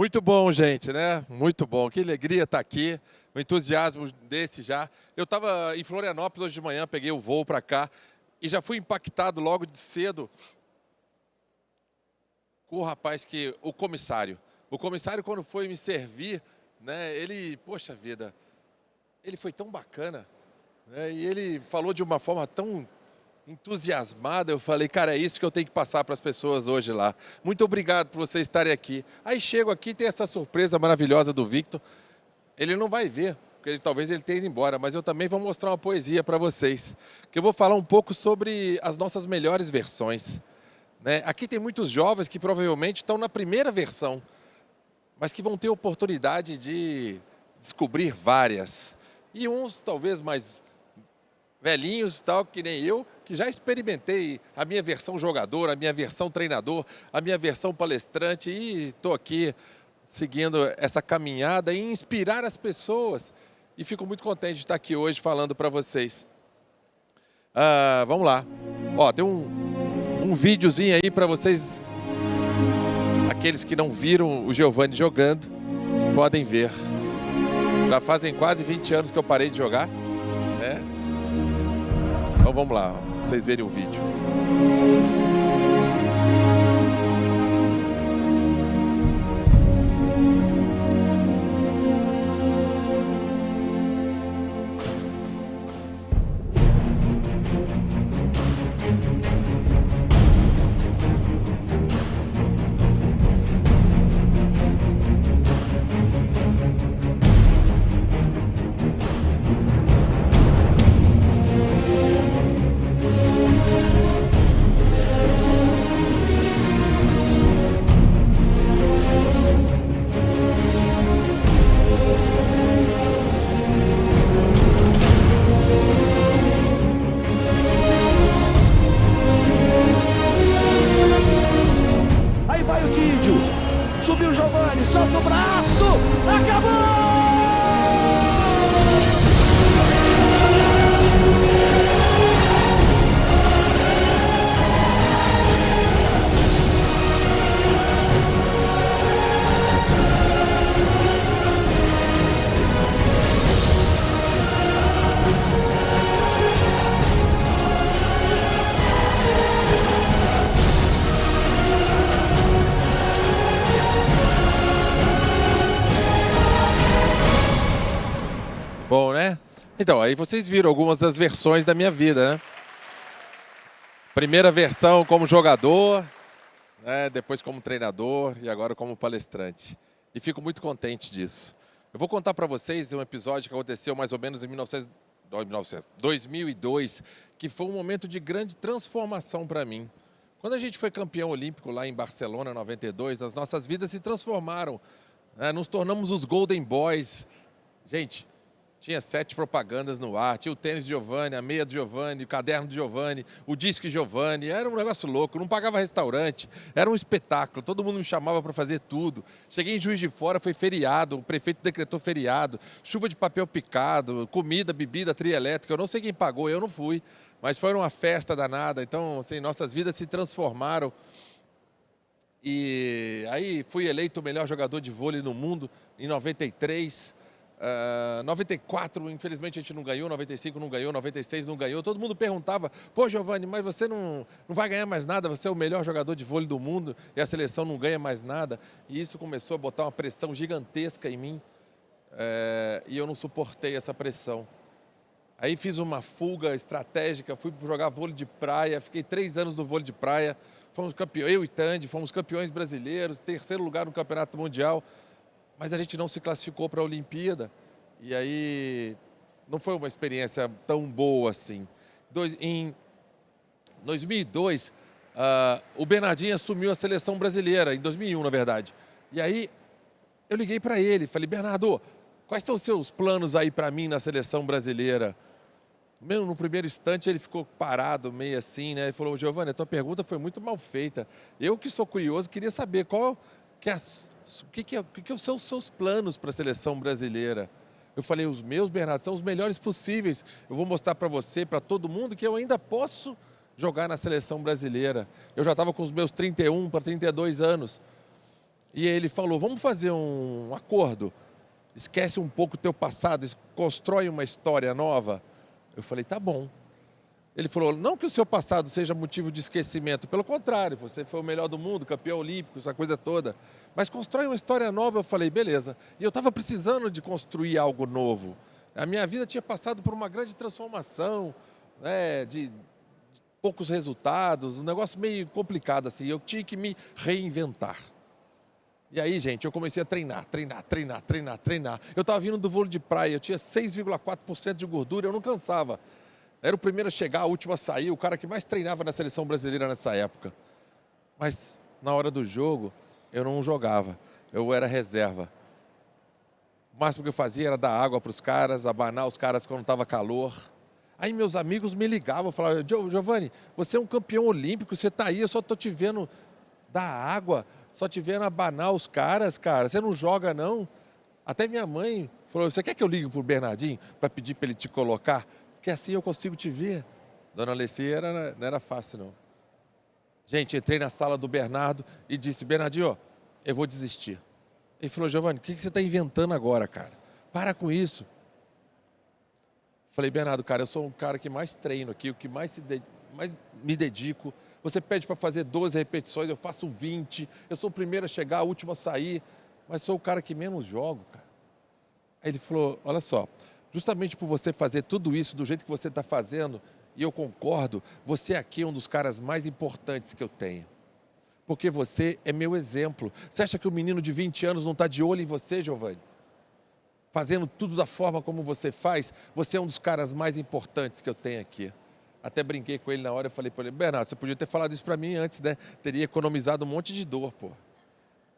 Muito bom, gente, né? Muito bom. Que alegria estar aqui. Um entusiasmo desse já. Eu estava em Florianópolis hoje de manhã, peguei o voo para cá e já fui impactado logo de cedo com o rapaz que... O comissário. O comissário, quando foi me servir, né? Ele, poxa vida, ele foi tão bacana, né? E ele falou de uma forma tão entusiasmada. Eu falei, cara, é isso que eu tenho que passar para as pessoas hoje lá. Muito obrigado por vocês estarem aqui. Aí chego aqui e tem essa surpresa maravilhosa do Victor. Ele não vai ver, porque talvez ele tenha ido embora, mas eu também vou mostrar uma poesia para vocês, que eu vou falar um pouco sobre as nossas melhores versões, né? Aqui tem muitos jovens que provavelmente estão na primeira versão, mas que vão ter oportunidade de descobrir várias. E uns talvez mais velhinhos, tal, que nem eu, que já experimentei a minha versão jogador, a minha versão treinador, a minha versão palestrante, e estou aqui seguindo essa caminhada e inspirar as pessoas. E fico muito contente de estar aqui hoje falando para vocês. Vamos lá. Ó, tem um videozinho aí para vocês, aqueles que não viram o Giovanni jogando, podem ver. Já fazem quase 20 anos que eu parei de jogar, né? Então vamos lá, pra vocês verem o vídeo. Subiu o Giovanni, solta o braço, acabou! Bom, né? Então, aí vocês viram algumas das versões da minha vida, né? Primeira versão como jogador, né? Depois como treinador e agora como palestrante. E fico muito contente disso. Eu vou contar para vocês um episódio que aconteceu mais ou menos em 2002, que foi um momento de grande transformação para mim. Quando a gente foi campeão olímpico lá em Barcelona, 92, as nossas vidas se transformaram, né? Nos tornamos os Golden Boys. Gente, tinha 7 propagandas no ar, tinha o tênis de Giovanni, a meia do Giovanni, o caderno de Giovanni, o disco de Giovanni, era um negócio louco, não pagava restaurante, era um espetáculo, todo mundo me chamava para fazer tudo. Cheguei em Juiz de Fora, foi feriado, o prefeito decretou feriado, chuva de papel picado, comida, bebida, trilha elétrica, eu não sei quem pagou, eu não fui, mas foi uma festa danada, então assim, nossas vidas se transformaram. E aí fui eleito o melhor jogador de vôlei no mundo em 93, 94, infelizmente a gente não ganhou, 95 não ganhou, 96 não ganhou. Todo mundo perguntava, pô Giovanni, mas você não vai ganhar mais nada, você é o melhor jogador de vôlei do mundo e a seleção não ganha mais nada. E isso começou a botar uma pressão gigantesca em mim, e eu não suportei essa pressão. Aí fiz uma fuga estratégica, fui jogar vôlei de praia, fiquei 3 anos no vôlei de praia, fomos campeões, eu e Tandy, fomos campeões brasileiros, 3º lugar no Campeonato Mundial. Mas a gente não se classificou para a Olimpíada. E aí não foi uma experiência tão boa assim. Em 2002, o Bernardinho assumiu a seleção brasileira, em 2001, na verdade. E aí eu liguei para ele, falei, Bernardo, quais são os seus planos aí para mim na seleção brasileira? Mesmo no primeiro instante ele ficou parado, meio assim, né? Ele falou, Giovanni, a tua pergunta foi muito mal feita. Eu que sou curioso, queria saber o que são os seus planos para a seleção brasileira? Eu falei, os meus, Bernardo, são os melhores possíveis. Eu vou mostrar para você, para todo mundo, que eu ainda posso jogar na seleção brasileira. Eu já estava com os meus 31 para 32 anos. E ele falou, vamos fazer um acordo? Esquece um pouco o teu passado, constrói uma história nova. Eu falei, tá bom. Ele falou, não que o seu passado seja motivo de esquecimento, pelo contrário, você foi o melhor do mundo, campeão olímpico, essa coisa toda. Mas constrói uma história nova. Eu falei, beleza. E eu estava precisando de construir algo novo. A minha vida tinha passado por uma grande transformação, né, de poucos resultados, um negócio meio complicado assim. Eu tinha que me reinventar. E aí, gente, eu comecei a treinar. Eu estava vindo do vôlei de praia, eu tinha 6,4% de gordura, eu não cansava. Era o primeiro a chegar, a última a sair, o cara que mais treinava na seleção brasileira nessa época. Mas na hora do jogo, eu não jogava, eu era reserva. O máximo que eu fazia era dar água para os caras, abanar os caras quando estava calor. Aí meus amigos me ligavam, falavam, Giovanni, você é um campeão olímpico, você está aí, eu só estou te vendo dar água, só te vendo abanar os caras, cara, você não joga não? Até minha mãe falou, você quer que eu ligue pro Bernardinho para pedir para ele te colocar? Porque assim eu consigo te ver. Dona Alessia não era fácil não. Gente, entrei na sala do Bernardo e disse, Bernardinho, eu vou desistir. Ele falou, Giovanni, o que você está inventando agora, cara? Para com isso. Falei, Bernardo, cara, eu sou um cara que mais treino aqui, o que mais me dedico. Você pede para fazer 12 repetições, eu faço 20. Eu sou o primeiro a chegar, o último a sair. Mas sou o cara que menos jogo, cara. Aí ele falou, olha só, justamente por você fazer tudo isso do jeito que você está fazendo, e eu concordo, você aqui é um dos caras mais importantes que eu tenho. Porque você é meu exemplo. Você acha que o menino de 20 anos não está de olho em você, Giovanni? Fazendo tudo da forma como você faz, você é um dos caras mais importantes que eu tenho aqui. Até brinquei com ele na hora, eu falei para ele, Bernardo, você podia ter falado isso para mim antes, né? Teria economizado um monte de dor, pô.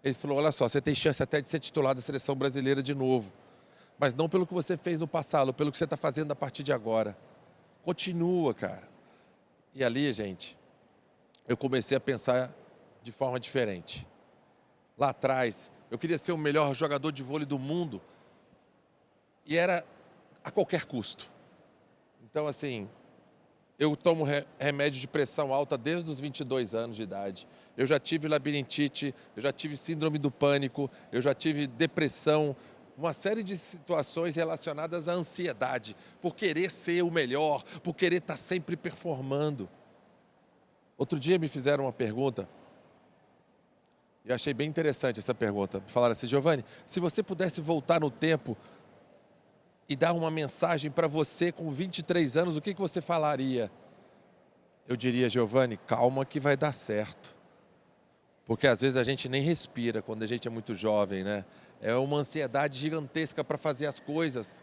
Ele falou, olha só, você tem chance até de ser titular da seleção brasileira de novo. Mas não pelo que você fez no passado, pelo que você está fazendo a partir de agora. Continua, cara. E ali, gente, eu comecei a pensar de forma diferente. Lá atrás, eu queria ser o melhor jogador de vôlei do mundo. E era a qualquer custo. Então, assim, eu tomo remédio de pressão alta desde os 22 anos de idade. Eu já tive labirintite, eu já tive síndrome do pânico, eu já tive depressão, uma série de situações relacionadas à ansiedade, por querer ser o melhor, por querer estar sempre performando. Outro dia me fizeram uma pergunta, e eu achei bem interessante essa pergunta. Me falaram assim, Giovanni, se você pudesse voltar no tempo e dar uma mensagem para você com 23 anos, o que você falaria? Eu diria, Giovanni, calma que vai dar certo. Porque às vezes a gente nem respira quando a gente é muito jovem, né? É uma ansiedade gigantesca para fazer as coisas.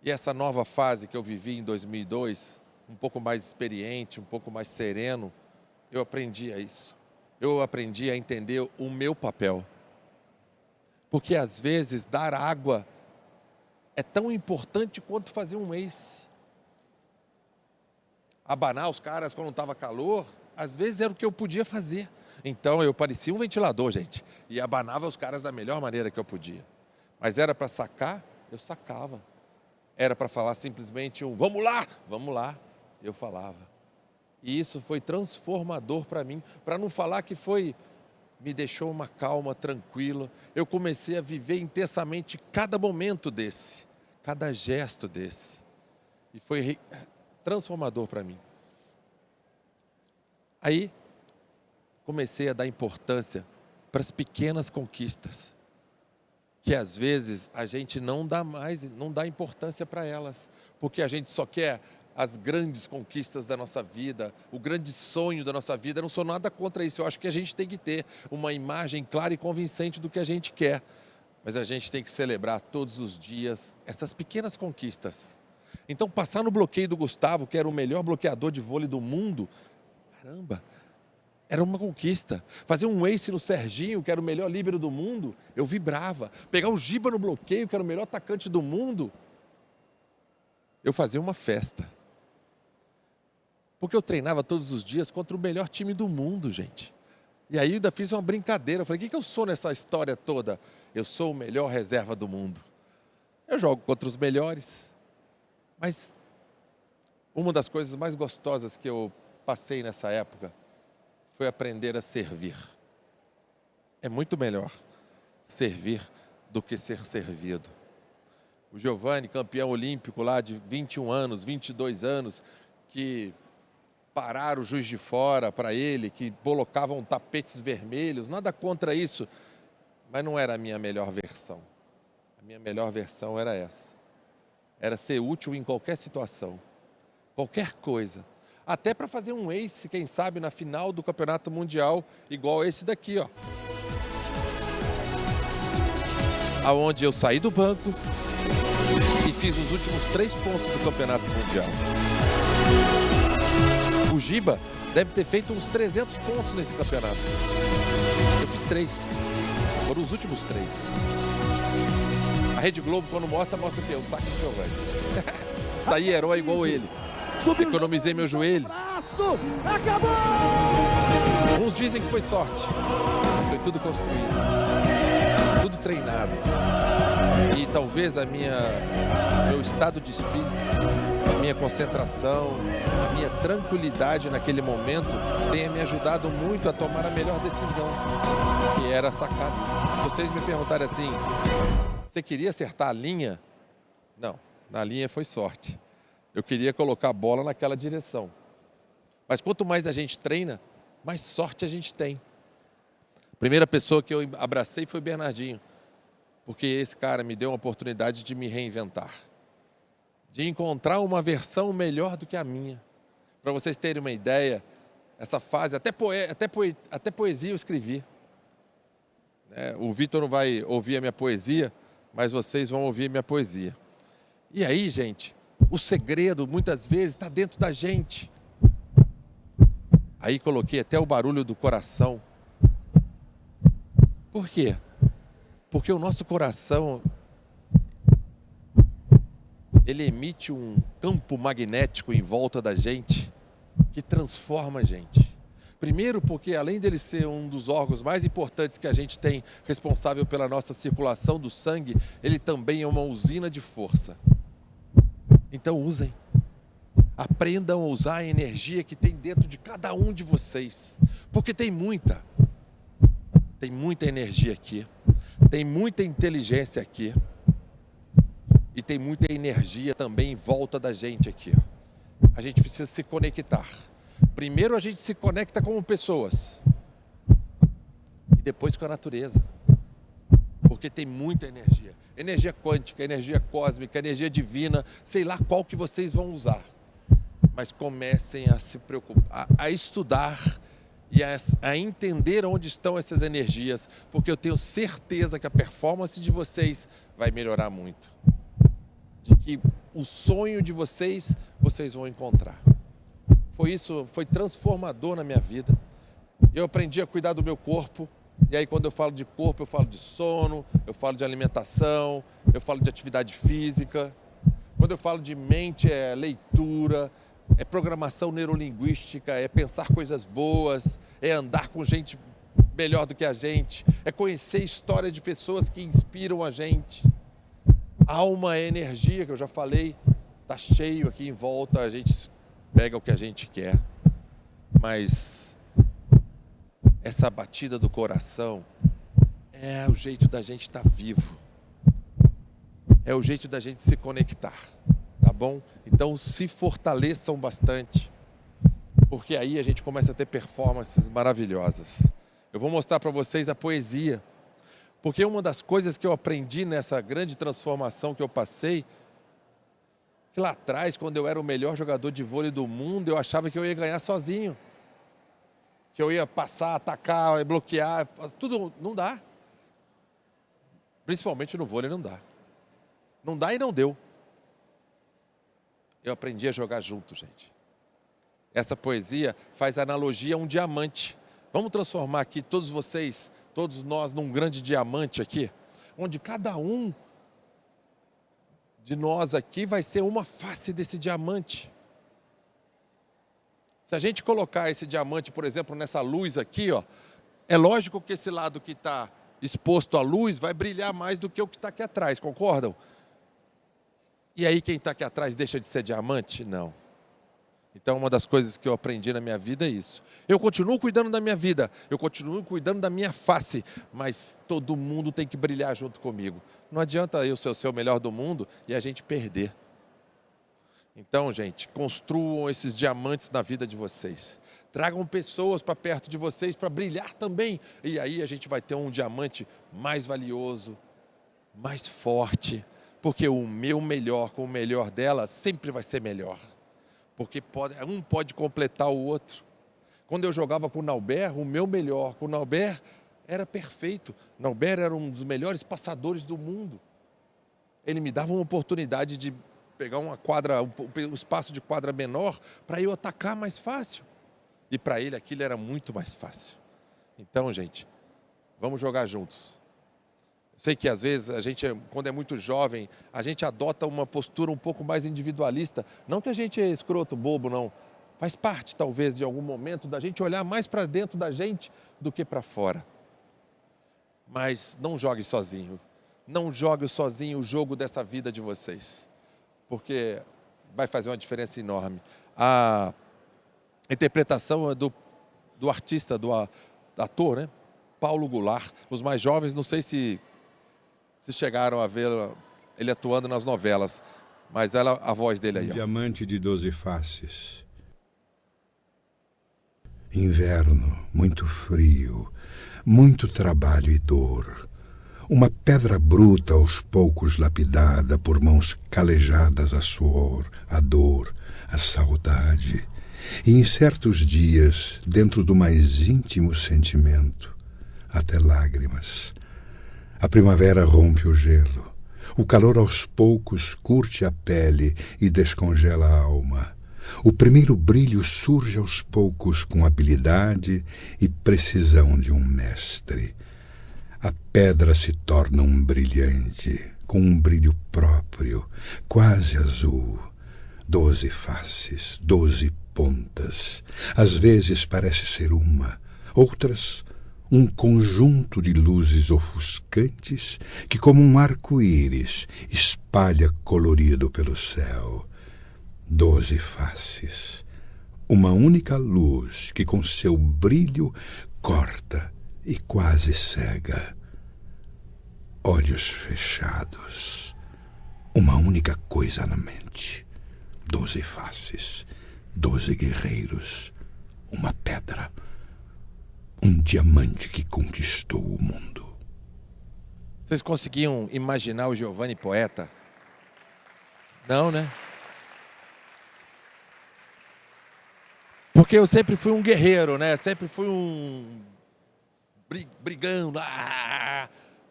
E essa nova fase que eu vivi em 2002, um pouco mais experiente, um pouco mais sereno, eu aprendi a isso. Eu aprendi a entender o meu papel. Porque às vezes dar água é tão importante quanto fazer um ace. Abanar os caras quando estava calor, às vezes era o que eu podia fazer. Então eu parecia um ventilador, gente, e abanava os caras da melhor maneira que eu podia. Mas era para sacar, eu sacava. Era para falar simplesmente um vamos lá, eu falava. E isso foi transformador para mim, para não falar que me deixou uma calma, tranquila. Eu comecei a viver intensamente cada momento desse, cada gesto desse. E foi transformador para mim. Aí, comecei a dar importância para as pequenas conquistas, que às vezes a gente não dá importância para elas, porque a gente só quer as grandes conquistas da nossa vida, o grande sonho da nossa vida. Eu não sou nada contra isso, eu acho que a gente tem que ter uma imagem clara e convincente do que a gente quer, mas a gente tem que celebrar todos os dias essas pequenas conquistas. Então, passar no bloqueio do Gustavo, que era o melhor bloqueador de vôlei do mundo, caramba, era uma conquista. Fazer um ace no Serginho, que era o melhor líbero do mundo, eu vibrava. Pegar o Giba no bloqueio, que era o melhor atacante do mundo, eu fazia uma festa. Porque eu treinava todos os dias contra o melhor time do mundo, gente. E aí ainda fiz uma brincadeira. Eu falei, o que eu sou nessa história toda? Eu sou o melhor reserva do mundo. Eu jogo contra os melhores. Mas uma das coisas mais gostosas que eu passei nessa época foi aprender a servir. É muito melhor servir do que ser servido. O Giovanni, campeão olímpico lá de 21 anos, 22 anos, que pararam o Juiz de Fora para ele, que colocavam tapetes vermelhos, nada contra isso, mas não era a minha melhor versão. A minha melhor versão era essa. Era ser útil em qualquer situação, qualquer coisa. Até para fazer um ace, quem sabe, na final do Campeonato Mundial, igual esse daqui, ó. Aonde eu saí do banco e fiz os últimos 3 pontos do Campeonato Mundial. O Giba deve ter feito uns 300 pontos nesse campeonato. Eu fiz 3. Foram os últimos 3. A Rede Globo, quando mostra o quê? O saque do Giovanni. Saí herói igual ele. Economizei meu joelho. Acabou! Uns dizem que foi sorte, mas foi tudo construído, tudo treinado. E talvez meu estado de espírito, a minha concentração, a minha tranquilidade naquele momento tenha me ajudado muito a tomar a melhor decisão, que era sacar ali. Se vocês me perguntarem assim, você queria acertar a linha? Não, na linha foi sorte. Eu queria colocar a bola naquela direção. Mas quanto mais a gente treina, mais sorte a gente tem. A primeira pessoa que eu abracei foi o Bernardinho, porque esse cara me deu uma oportunidade de me reinventar, de encontrar uma versão melhor do que a minha. Para vocês terem uma ideia, essa fase, até poesia eu escrevi. O Vitor não vai ouvir a minha poesia, mas vocês vão ouvir a minha poesia. E aí, gente, o segredo muitas vezes está dentro da gente. Aí coloquei até o barulho do coração. Por quê? Porque o nosso coração, ele emite um campo magnético em volta da gente que transforma a gente. Primeiro porque além dele ser um dos órgãos mais importantes que a gente tem, responsável pela nossa circulação do sangue, ele também é uma usina de força. Então usem. Aprendam a usar a energia que tem dentro de cada um de vocês. Porque tem muita energia aqui. Tem muita inteligência aqui. E tem muita energia também em volta da gente aqui. A gente precisa se conectar. Primeiro a gente se conecta como pessoas. E depois com a natureza. Porque tem muita energia. Energia quântica, energia cósmica, energia divina, sei lá qual que vocês vão usar. Mas comecem a se preocupar, a estudar e a entender onde estão essas energias, porque eu tenho certeza que a performance de vocês vai melhorar muito. De que o sonho de vocês vão encontrar. Foi transformador na minha vida. Eu aprendi a cuidar do meu corpo. E aí quando eu falo de corpo, eu falo de sono, eu falo de alimentação, eu falo de atividade física. Quando eu falo de mente, é leitura, é programação neurolinguística, é pensar coisas boas, é andar com gente melhor do que a gente, é conhecer a história de pessoas que inspiram a gente. Alma é energia, que eu já falei, está cheio aqui em volta, a gente pega o que a gente quer, mas essa batida do coração é o jeito da gente estar vivo, é o jeito da gente se conectar, tá bom? Então se fortaleçam bastante, porque aí a gente começa a ter performances maravilhosas. Eu vou mostrar para vocês a poesia, porque uma das coisas que eu aprendi nessa grande transformação que eu passei, que lá atrás, quando eu era o melhor jogador de vôlei do mundo, eu achava que eu ia ganhar sozinho. Que eu ia passar, atacar, bloquear, tudo. Não dá. Principalmente no vôlei não dá. Não dá e não deu. Eu aprendi a jogar junto, gente. Essa poesia faz analogia a um diamante. Vamos transformar aqui todos vocês, todos nós, num grande diamante aqui, onde cada um de nós aqui vai ser uma face desse diamante. Se a gente colocar esse diamante, por exemplo, nessa luz aqui, ó, é lógico que esse lado que está exposto à luz vai brilhar mais do que o que está aqui atrás, concordam? E aí quem está aqui atrás deixa de ser diamante? Não. Então, uma das coisas que eu aprendi na minha vida é isso. Eu continuo cuidando da minha vida, eu continuo cuidando da minha face, mas todo mundo tem que brilhar junto comigo. Não adianta eu ser o melhor do mundo e a gente perder. Então, gente, construam esses diamantes na vida de vocês. Tragam pessoas para perto de vocês para brilhar também. E aí a gente vai ter um diamante mais valioso, mais forte, porque o meu melhor com o melhor dela sempre vai ser melhor. Porque um pode completar o outro. Quando eu jogava com o Naubert, o meu melhor com o Naubert era perfeito. Naubert era um dos melhores passadores do mundo. Ele me dava uma oportunidade de pegar uma quadra, um espaço de quadra menor para eu atacar mais fácil. E para ele aquilo era muito mais fácil. Então, gente, vamos jogar juntos. Sei que às vezes a gente, quando é muito jovem, a gente adota uma postura um pouco mais individualista. Não que a gente é escroto, bobo, não. Faz parte, talvez, de algum momento, da gente olhar mais para dentro da gente do que para fora. Mas não jogue sozinho. Não jogue sozinho o jogo dessa vida de vocês. Porque vai fazer uma diferença enorme. A interpretação é do artista, do ator, né? Paulo Goulart. Os mais jovens, não sei se chegaram a ver ele atuando nas novelas, mas a voz dele aí. Diamante de 12 faces. Inverno, muito frio, muito trabalho e dor. Uma pedra bruta aos poucos lapidada por mãos calejadas a suor, a dor, a saudade. E em certos dias, dentro do mais íntimo sentimento, até lágrimas. A primavera rompe o gelo. O calor aos poucos curte a pele e descongela a alma. O primeiro brilho surge aos poucos com habilidade e precisão de um mestre. A pedra se torna um brilhante, com um brilho próprio, quase azul. 12 faces, 12 pontas. Às vezes parece ser uma, outras um conjunto de luzes ofuscantes que, como um arco-íris, espalha colorido pelo céu. 12 faces. Uma única luz que, com seu brilho, corta e quase cega. Olhos fechados. Uma única coisa na mente. 12 faces. 12 guerreiros. Uma pedra. Um diamante que conquistou o mundo. Vocês conseguiam imaginar o Giovanni poeta? Não, né? Porque eu sempre fui um guerreiro, né? Sempre fui um brigando.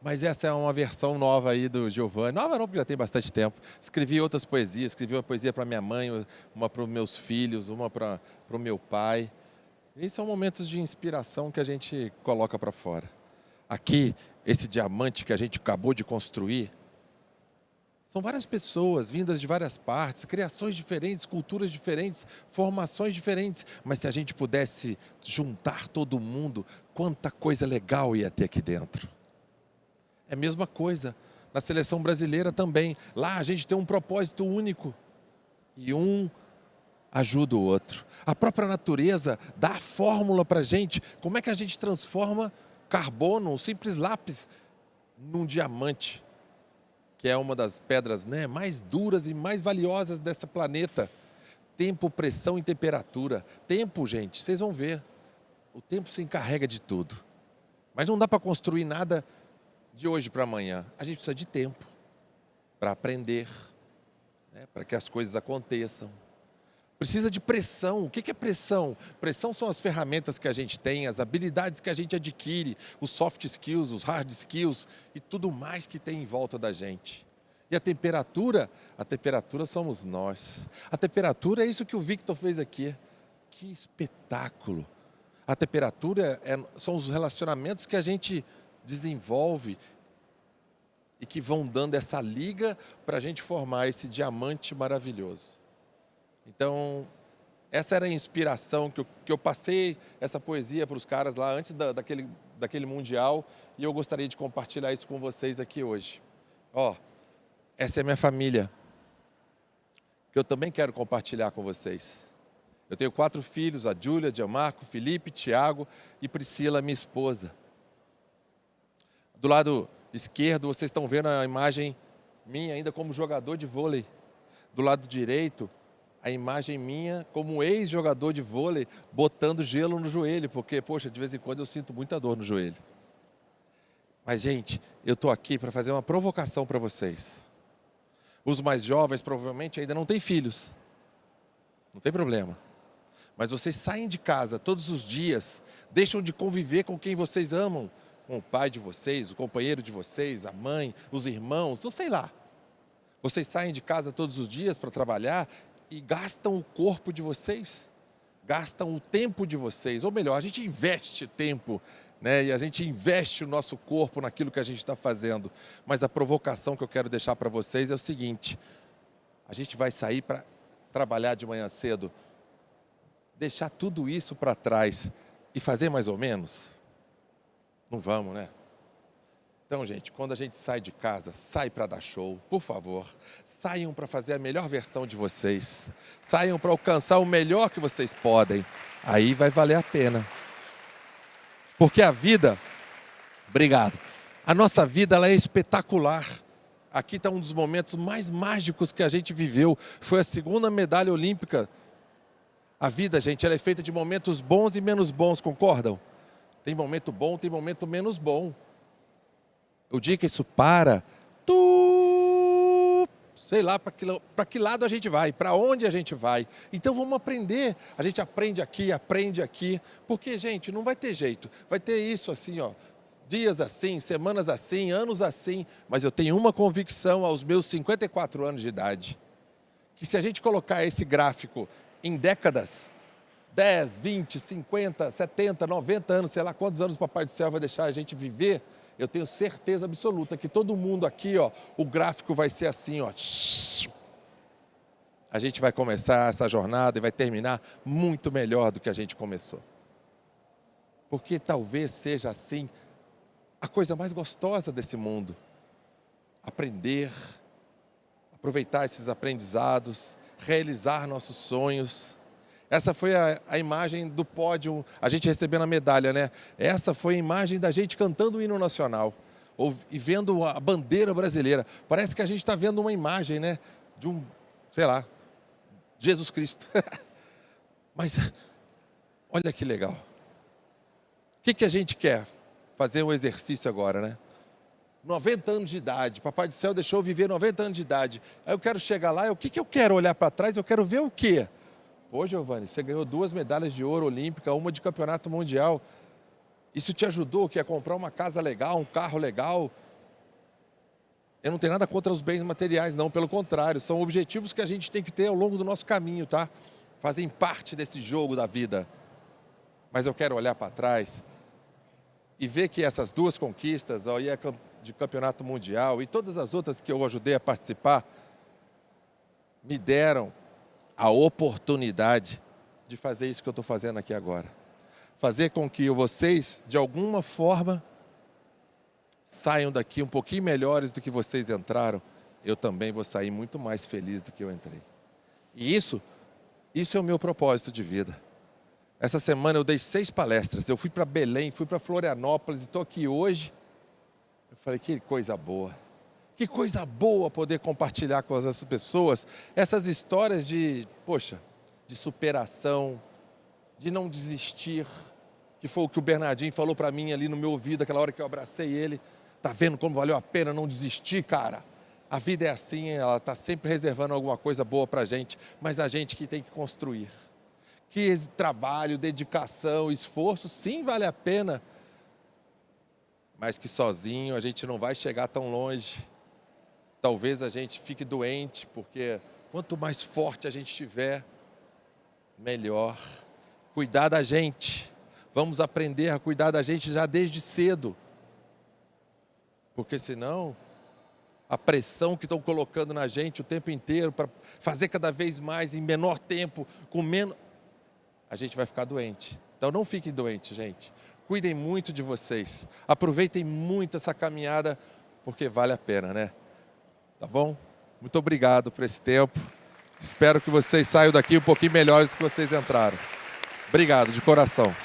Mas essa é uma versão nova aí do Giovanni. Nova não, porque já tem bastante tempo. Escrevi outras poesias. Escrevi uma poesia para minha mãe, uma para os meus filhos, uma para o meu pai. Esses são momentos de inspiração que a gente coloca para fora. Aqui, esse diamante que a gente acabou de construir, são várias pessoas vindas de várias partes, criações diferentes, culturas diferentes, formações diferentes. Mas se a gente pudesse juntar todo mundo, quanta coisa legal ia ter aqui dentro. É a mesma coisa na seleção brasileira também. Lá a gente tem um propósito único e um ajuda o outro. A própria natureza dá a fórmula para a gente. Como é que a gente transforma carbono, um simples lápis, num diamante, que é uma das pedras, né, mais duras e mais valiosas desse planeta. Tempo, pressão e temperatura. Tempo, gente, vocês vão ver. O tempo se encarrega de tudo. Mas não dá para construir nada de hoje para amanhã. A gente precisa de tempo para aprender, né, para que as coisas aconteçam. Precisa de pressão. O que é pressão? Pressão são as ferramentas que a gente tem, as habilidades que a gente adquire, os soft skills, os hard skills e tudo mais que tem em volta da gente. E a temperatura somos nós. A temperatura é isso que o Victor fez aqui. Que espetáculo! A temperatura são os relacionamentos que a gente desenvolve e que vão dando essa liga para a gente formar esse diamante maravilhoso. Então, essa era a inspiração que eu passei essa poesia para os caras lá antes daquele Mundial, e eu gostaria de compartilhar isso com vocês aqui hoje. Essa é a minha família, que eu também quero compartilhar com vocês. Eu tenho 4 filhos, a Júlia, Gianmarco, Felipe, Tiago e Priscila, minha esposa. Do lado esquerdo, vocês estão vendo a imagem minha ainda como jogador de vôlei. Do lado direito, a imagem minha como ex-jogador de vôlei, botando gelo no joelho, porque, poxa, de vez em quando eu sinto muita dor no joelho. Mas, gente, eu estou aqui para fazer uma provocação para vocês. Os mais jovens provavelmente ainda não têm filhos. Não tem problema. Mas vocês saem de casa todos os dias, deixam de conviver com quem vocês amam, com o pai de vocês, o companheiro de vocês, a mãe, os irmãos, não sei lá. Vocês saem de casa todos os dias para trabalhar e gastam o corpo de vocês, gastam o tempo de vocês. Ou melhor, a gente investe tempo, né? E a gente investe o nosso corpo naquilo que a gente está fazendo. Mas a provocação que eu quero deixar para vocês é o seguinte: a gente vai sair para trabalhar de manhã cedo, deixar tudo isso para trás e fazer mais ou menos? Não vamos, né? Então, gente, quando a gente sai de casa, sai para dar show, por favor. Saiam para fazer a melhor versão de vocês. Saiam para alcançar o melhor que vocês podem. Aí vai valer a pena. Porque a vida... Obrigado. A nossa vida, ela é espetacular. Aqui está um dos momentos mais mágicos que a gente viveu. Foi a 2ª medalha olímpica. A vida, gente, ela é feita de momentos bons e menos bons, concordam? Tem momento bom, tem momento menos bom. O dia que isso para, sei lá para que lado a gente vai, para onde a gente vai. Então vamos aprender. A gente aprende aqui, porque, gente, não vai ter jeito. Vai ter isso assim, ó, dias assim, semanas assim, anos assim. Mas eu tenho uma convicção aos meus 54 anos de idade, que se a gente colocar esse gráfico em décadas, 10, 20, 50, 70, 90 anos, sei lá quantos anos o Papai do Céu vai deixar a gente viver, eu tenho certeza absoluta que todo mundo aqui, ó, o gráfico vai ser assim, ó. A gente vai começar essa jornada e vai terminar muito melhor do que a gente começou. Porque talvez seja assim a coisa mais gostosa desse mundo. Aprender, aproveitar esses aprendizados, realizar nossos sonhos. Essa foi a imagem do pódio, a gente recebendo a medalha, né? Essa foi a imagem da gente cantando o hino nacional e vendo a bandeira brasileira. Parece que a gente está vendo uma imagem, né? De um, sei lá, Jesus Cristo. Mas olha que legal. O que a gente quer? Fazer um exercício agora, né? 90 anos de idade, Papai do Céu deixou eu viver 90 anos de idade. Aí eu quero chegar lá, o que eu quero olhar para trás? Eu quero ver o quê? Pô, Giovanni, você ganhou 2 medalhas de ouro olímpica, uma de campeonato mundial. Isso te ajudou a comprar uma casa legal, um carro legal? Eu não tenho nada contra os bens materiais, não. Pelo contrário, são objetivos que a gente tem que ter ao longo do nosso caminho, tá? Fazem parte desse jogo da vida. Mas eu quero olhar para trás e ver que essas 2 conquistas, ó, de campeonato mundial e todas as outras que eu ajudei a participar, me deram a oportunidade de fazer isso que eu estou fazendo aqui agora. Fazer com que vocês, de alguma forma, saiam daqui um pouquinho melhores do que vocês entraram. Eu também vou sair muito mais feliz do que eu entrei. E isso é o meu propósito de vida. Essa semana eu dei 6 palestras. Eu fui para Belém, fui para Florianópolis e estou aqui hoje. Eu falei, que coisa boa. Que coisa boa poder compartilhar com essas pessoas essas histórias de, poxa, de superação, de não desistir, que foi o que o Bernardinho falou para mim ali no meu ouvido, aquela hora que eu abracei ele. Tá vendo como valeu a pena não desistir, cara? A vida é assim, ela está sempre reservando alguma coisa boa para a gente, mas a gente que tem que construir. Que trabalho, dedicação, esforço, sim, vale a pena, mas que sozinho a gente não vai chegar tão longe. Talvez a gente fique doente, porque quanto mais forte a gente estiver, melhor. Cuidar da gente. Vamos aprender a cuidar da gente já desde cedo. Porque senão, a pressão que estão colocando na gente o tempo inteiro para fazer cada vez mais em menor tempo, com menos... a gente vai ficar doente. Então não fiquem doentes, gente. Cuidem muito de vocês. Aproveitem muito essa caminhada, porque vale a pena, né? Tá bom? Muito obrigado por esse tempo. Espero que vocês saiam daqui um pouquinho melhores do que vocês entraram. Obrigado, de coração.